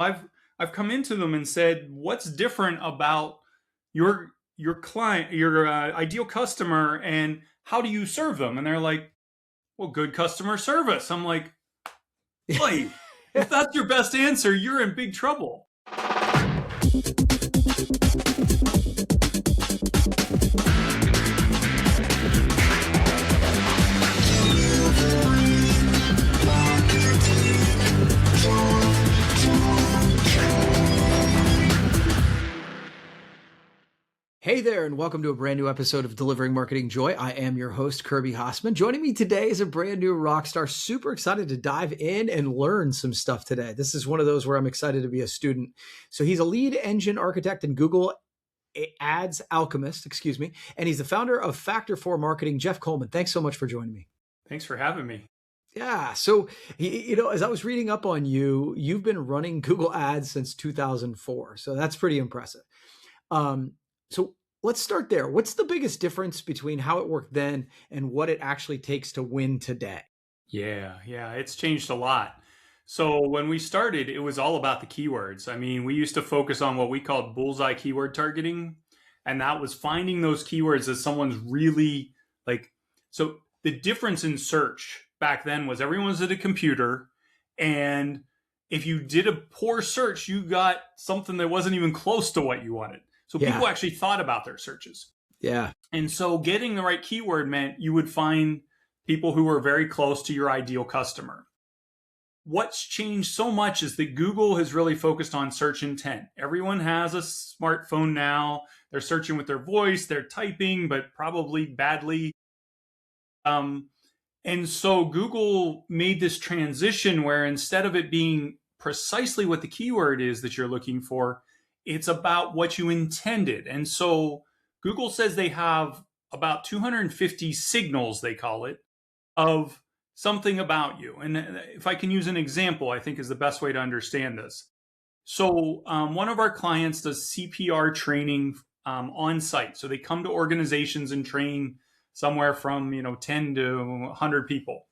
I've I've come into them and said, "What's different about your client, your ideal customer, and how do you serve them?" And they're like, "Well, good customer service." I'm like, "Boy, if that's your best answer, you're in big trouble." Hey there, and welcome to a brand new episode of Delivering Marketing Joy. I am your host, Kirby Hassman. Joining me today is a brand new rock star. Super excited to dive in and learn some stuff today. This is one of those where I'm excited to be a student. So he's a lead engine architect in Google Ads Alchemist, and he's the founder of Factor 4 Marketing. Jeff Coleman, thanks so much for joining me. Thanks for having me. Yeah. So, as I was reading up on you, you've been running Google Ads since 2004. So that's pretty impressive. So let's start there. What's the biggest difference between how it worked then and what it actually takes to win today? Yeah, it's changed a lot. So when we started, it was all about the keywords. I mean, we used to focus on what we called bullseye keyword targeting, and that was finding those keywords that someone's really like. So the difference in search back then was everyone was at a computer, and if you did a poor search, you got something that wasn't even close to what you wanted. So people actually thought about their searches. Yeah. And so getting the right keyword meant you would find people who were very close to your ideal customer. What's changed so much is that Google has really focused on search intent. Everyone has a smartphone now. They're searching with their voice, they're typing, but probably badly. And so Google made this transition where instead of it being precisely what the keyword is that you're looking for, it's about what you intended. And so Google says they have about 250 signals, they call it, of something about you. And if I can use an example, I think is the best way to understand this. So one of our clients does CPR training on site. So they come to organizations and train somewhere from 10 to 100 people.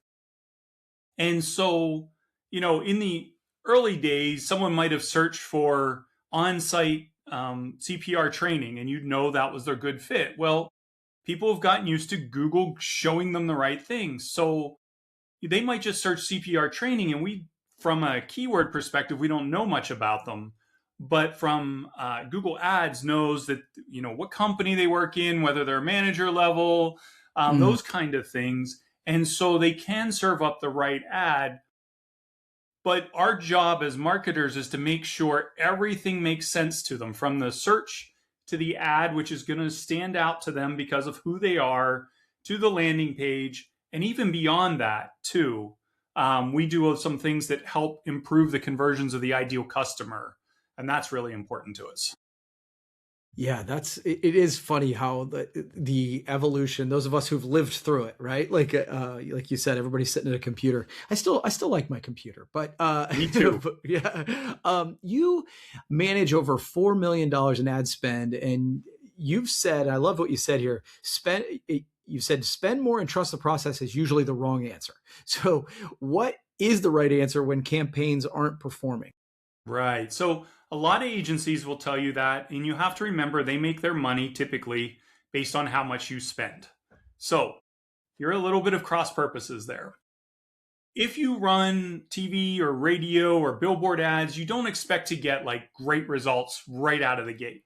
And so, in the early days, someone might have searched for on-site CPR training, and you'd know that was their good fit. Well, people have gotten used to Google showing them the right things. So they might just search CPR training, and from a keyword perspective, we don't know much about them. But from Google Ads knows that, what company they work in, whether they're manager level, those kind of things. And so they can serve up the right ad. But our job as marketers is to make sure everything makes sense to them, from the search to the ad, which is going to stand out to them because of who they are, to the landing page, and even beyond that too. We do some things that help improve the conversions of the ideal customer, and that's really important to us. Yeah, it is funny how the evolution, those of us who've lived through it, right? Like you said, everybody's sitting at a computer. I still like my computer, but Me too. yeah. You manage over $4 million in ad spend, and you've said, I love what you said here, you said spend more and trust the process is usually the wrong answer. So what is the right answer when campaigns aren't performing? Right. So a lot of agencies will tell you that, and you have to remember they make their money typically based on how much you spend. So you're a little bit of cross purposes there. If you run TV or radio or billboard ads, you don't expect to get like great results right out of the gate.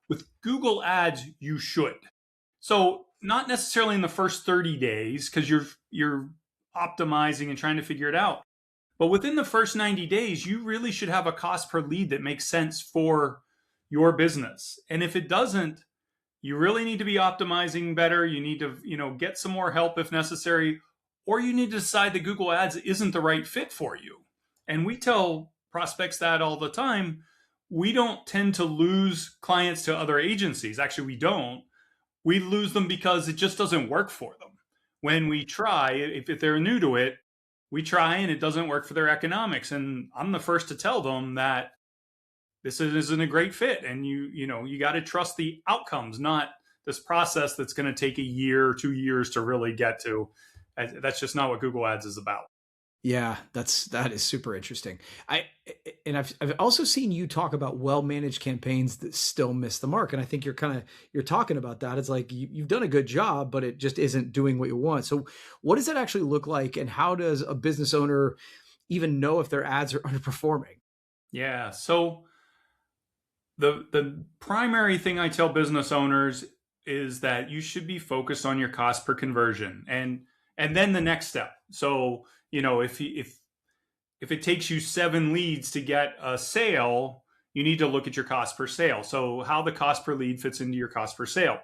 With Google Ads, you should. So not necessarily in the first 30 days because you're optimizing and trying to figure it out. But within the first 90 days, you really should have a cost per lead that makes sense for your business. And if it doesn't, you really need to be optimizing better. You need to, get some more help if necessary, or you need to decide that Google Ads isn't the right fit for you. And we tell prospects that all the time. We don't tend to lose clients to other agencies. Actually, we don't. We lose them because it just doesn't work for them. When we try, if they're new to it, we try and it doesn't work for their economics. And I'm the first to tell them that this isn't a great fit. And you got to trust the outcomes, not this process that's going to take a year or 2 years to really get to. That's just not what Google Ads is about. Yeah, that is super interesting. I and I've also seen you talk about well-managed campaigns that still miss the mark, and I think you're talking about that. It's like you've done a good job, but it just isn't doing what you want. So, what does that actually look like, and how does a business owner even know if their ads are underperforming? Yeah. So the primary thing I tell business owners is that you should be focused on your cost per conversion, and then the next step. So, if it takes you 7 leads to get a sale, you need to look at your cost per sale. So how the cost per lead fits into your cost per sale.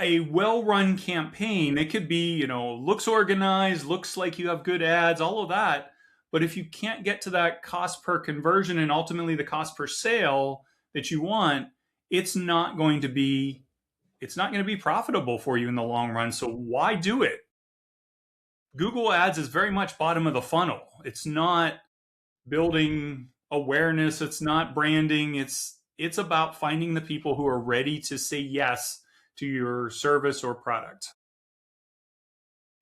A well-run campaign, it could be, looks organized, looks like you have good ads, all of that. But if you can't get to that cost per conversion and ultimately the cost per sale that you want, it's not going to be it's not going to be profitable for you in the long run. So why do it? Google Ads is very much bottom of the funnel. It's not building awareness, it's not branding. It's about finding the people who are ready to say yes to your service or product.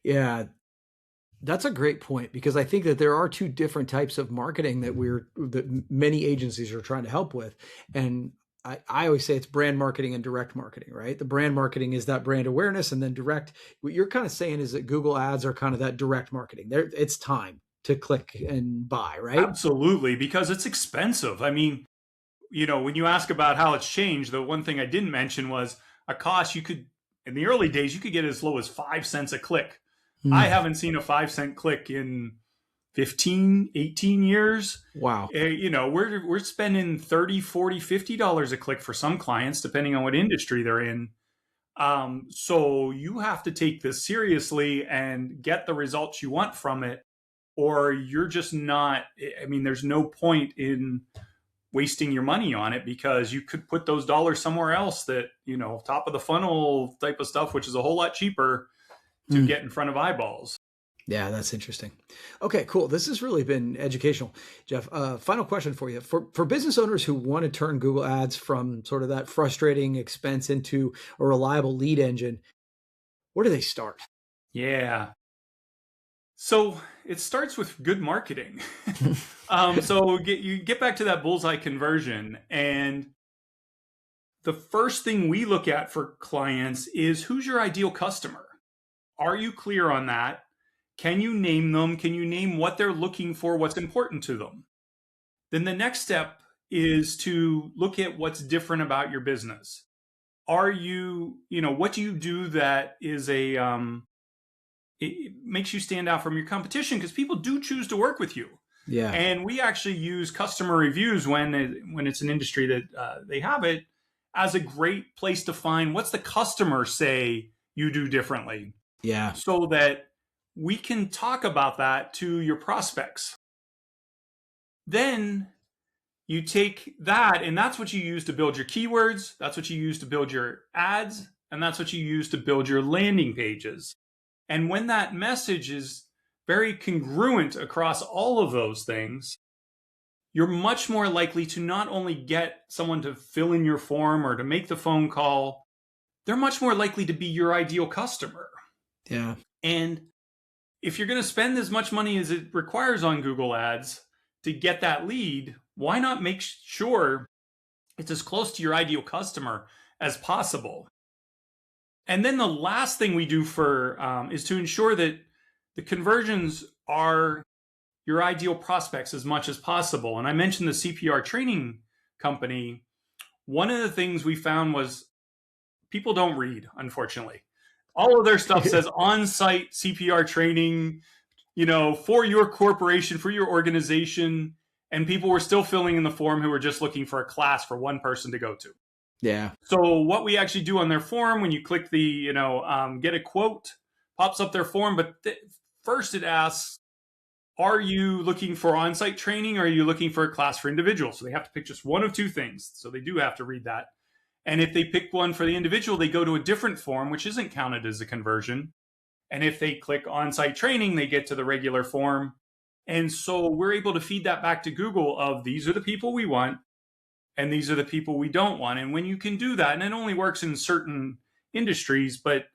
Yeah, that's a great point because I think that there are two different types of marketing that many agencies are trying to help with. And I always say it's brand marketing and direct marketing, right? The brand marketing is that brand awareness, and then direct. What you're kind of saying is that Google ads are kind of that direct marketing. There, it's time to click and buy, right? Absolutely, because it's expensive. I mean, when you ask about how it's changed, the one thing I didn't mention was a cost you could, in the early days, you could get as low as 5 cents a click. I Mm, haven't seen a 5 cent click in 15, 18 years. wow. We're spending 30, 40, $50 a click for some clients, depending on what industry they're in. So you have to take this seriously and get the results you want from it, or you're just not. I mean, there's no point in wasting your money on it because you could put those dollars somewhere else that, top of the funnel type of stuff, which is a whole lot cheaper to Mm. get in front of eyeballs. Yeah, that's interesting. Okay, cool. This has really been educational, Jeff. Final question for you: for business owners who want to turn Google Ads from sort of that frustrating expense into a reliable lead engine, where do they start? Yeah. So it starts with good marketing. So you get back to that bullseye conversion. And the first thing we look at for clients is, who's your ideal customer? Are you clear on that? Can you name them? Can you name what they're looking for? What's important to them? Then the next step is to look at what's different about your business. What do you do that is it makes you stand out from your competition, because people do choose to work with you. Yeah, And we actually use customer reviews when it's an industry that they have it, as a great place to find what's the customer say you do differently, yeah, so that we can talk about that to your prospects. Then you take that, and that's what you use to build your keywords, that's what you use to build your ads, and that's what you use to build your landing pages. And when that message is very congruent across all of those things, you're much more likely to not only get someone to fill in your form or to make the phone call, they're much more likely to be your ideal customer. yeah, And if you're going to spend as much money as it requires on Google Ads to get that lead, why not make sure it's as close to your ideal customer as possible? And then the last thing we do is to ensure that the conversions are your ideal prospects as much as possible. And I mentioned the CPR training company. One of the things we found was people don't read, unfortunately. All of their stuff says on-site CPR training, for your corporation, for your organization, and people were still filling in the form who were just looking for a class for one person to go to. yeah, So what we actually do on their form, when you click the, get a quote, pops up their form, but first it asks, are you looking for on-site training, or are you looking for a class for individuals? So they have to pick just one of two things. So they do have to read that. And if they pick one for the individual, they go to a different form, which isn't counted as a conversion. And if they click on-site training, they get to the regular form. And so we're able to feed that back to Google of, these are the people we want, and these are the people we don't want. And when you can do that, and it only works in certain industries, but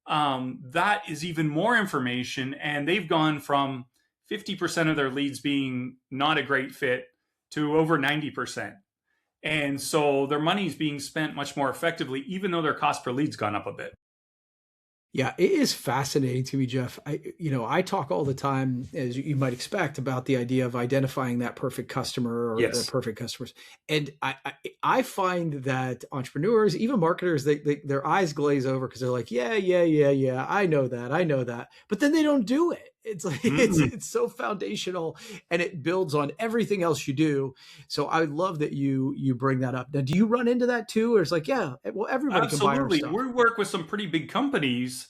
that is even more information. And they've gone from 50% of their leads being not a great fit to over 90%. And so their money is being spent much more effectively, even though their cost per lead's gone up a bit. Yeah, it is fascinating to me, Jeff. I talk all the time, as you might expect, about the idea of identifying that perfect customer or the Yes. perfect customers. And I find that entrepreneurs, even marketers, their eyes glaze over because they're like, yeah, I know that, but then they don't do it. It's like Mm-mm. it's so foundational, and it builds on everything else you do. So I love that you bring that up. Now, do you run into that too, or it's like, yeah, well, everybody can buy our Absolutely. stuff? We work with some pretty big companies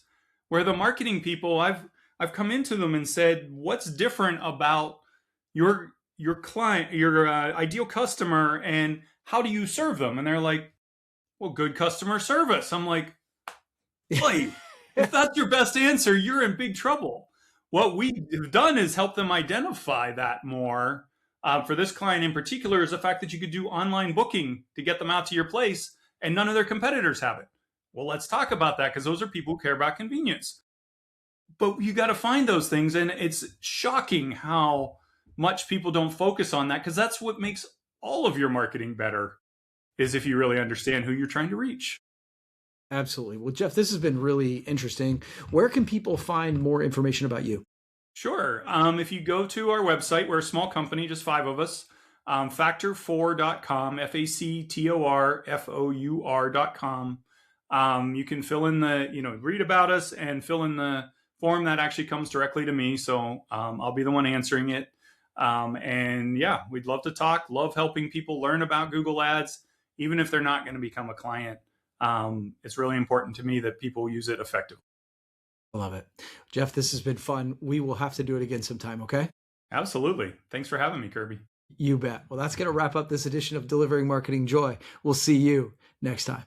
where the marketing people, I've come into them and said, "What's different about your client, your ideal customer, and how do you serve them?" And they're like, "Well, good customer service." I'm like, "Boy, if that's your best answer, you're in big trouble." What we've done is help them identify that more. For this client in particular, is the fact that you could do online booking to get them out to your place, and none of their competitors have it. Well, let's talk about that because those are people who care about convenience. But you got to find those things, and it's shocking how much people don't focus on that, because that's what makes all of your marketing better, is if you really understand who you're trying to reach. Absolutely. Well, Jeff, this has been really interesting. Where can people find more information about you? Sure. If you go to our website, we're a small company, just 5 of us, factor4.com, factorfour.com. You can fill in read about us and fill in the form that actually comes directly to me. So I'll be the one answering it. And yeah, we'd love to talk, love helping people learn about Google Ads, even if they're not going to become a client. It's really important to me that people use it effectively. I love it. Jeff, this has been fun. We will have to do it again sometime, okay? Absolutely. Thanks for having me, Kirby. You bet. Well, that's going to wrap up this edition of Delivering Marketing Joy. We'll see you next time.